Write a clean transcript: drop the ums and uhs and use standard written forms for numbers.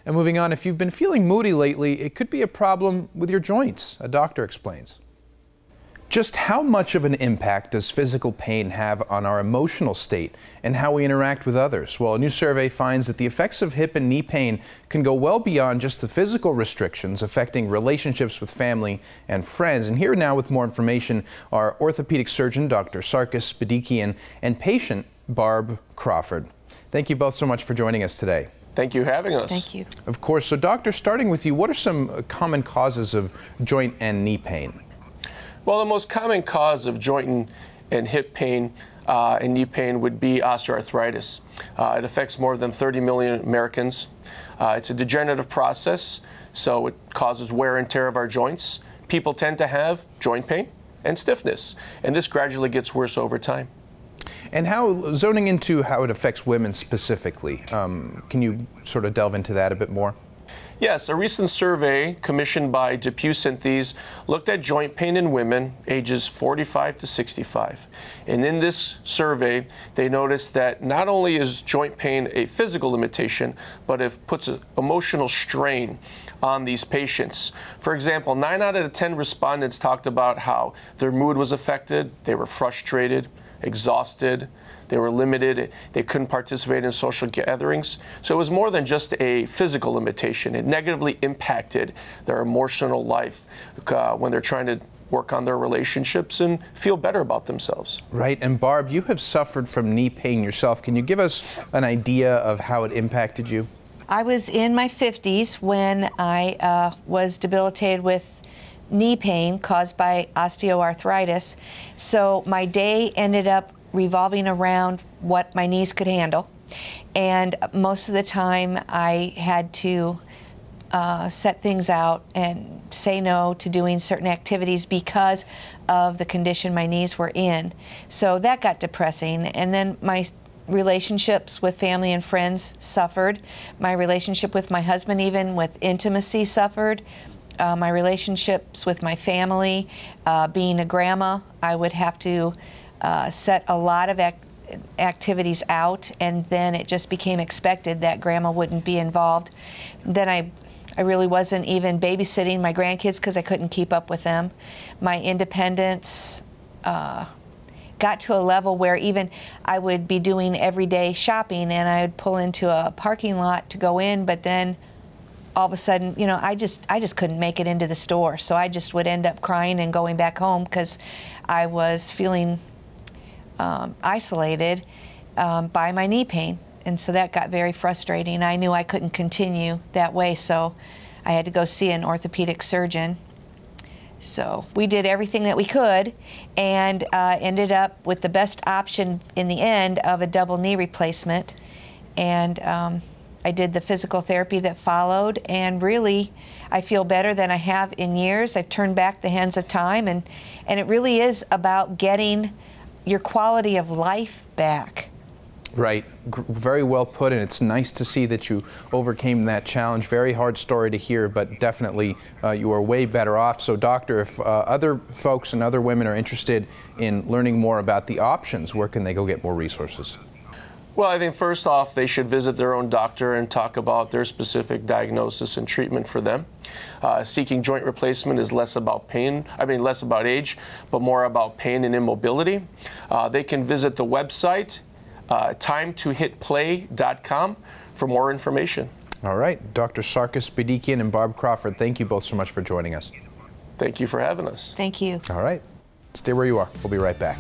And moving on, if you've been feeling moody lately, it could be a problem with your joints, a doctor explains. Just how much of an impact does physical pain have on our emotional state and how we interact with others? Well, a new survey finds that the effects of hip and knee pain can go well beyond just the physical restrictions affecting relationships with family and friends. And here now with more information are orthopedic surgeon Dr. Sarkis Bedikian and patient Barb Crawford. Thank you both so much for joining us today. Thank you for having us. Thank you. Of course. So doctor, starting with you, what are some common causes of joint and knee pain? Well, the most common cause of joint and hip pain and knee pain would be osteoarthritis. It affects more than 30 million Americans. It's a degenerative process, so it causes wear and tear of our joints. People tend to have joint pain and stiffness, and this gradually gets worse over time. And zoning into how it affects women specifically, can you sort of delve into that a bit more? Yes, a recent survey commissioned by Depew Synthes looked at joint pain in women ages 45 to 65. And in this survey, they noticed that not only is joint pain a physical limitation, but it puts an emotional strain on these patients. For example, 9 out of 10 respondents talked about how their mood was affected, they were frustrated, exhausted, they were limited, they couldn't participate in social gatherings. So it was more than just a physical limitation. It negatively impacted their emotional life when they're trying to work on their relationships and feel better about themselves. Right, and Barb, you have suffered from knee pain yourself. Can you give us an idea of how it impacted you? I was in my 50s when I was debilitated with knee pain caused by osteoarthritis. So my day ended up revolving around what my knees could handle. And most of the time I had to set things out and say no to doing certain activities because of the condition my knees were in. So that got depressing. And then my relationships with family and friends suffered. My relationship with my husband, even with intimacy, suffered. My relationships with my family, being a grandma, I would have to set a lot of activities out, and then it just became expected that grandma wouldn't be involved. Then I really wasn't even babysitting my grandkids because I couldn't keep up with them. My independence got to a level where even I would be doing everyday shopping and I would pull into a parking lot to go in, but then all of a sudden, you know, I just couldn't make it into the store. So I just would end up crying and going back home because I was feeling isolated by my knee pain. And so that got very frustrating. I knew I couldn't continue that way, so I had to go see an orthopedic surgeon. So we did everything that we could and ended up with the best option in the end of a double knee replacement. And I did the physical therapy that followed, and really I feel better than I have in years. I've turned back the hands of time, and it really is about getting your quality of life back. Right. Very well put, and it's nice to see that you overcame that challenge. Very hard story to hear, but definitely you are way better off. So, doctor, if other folks and other women are interested in learning more about the options, where can they go get more resources? Well, I think first off, they should visit their own doctor and talk about their specific diagnosis and treatment for them. Seeking joint replacement is less about pain, less about age, but more about pain and immobility. They can visit the website, timetohitplay.com, for more information. All right. Dr. Sarkis Bedikian and Barb Crawford, thank you both so much for joining us. Thank you for having us. Thank you. All right. Stay where you are. We'll be right back.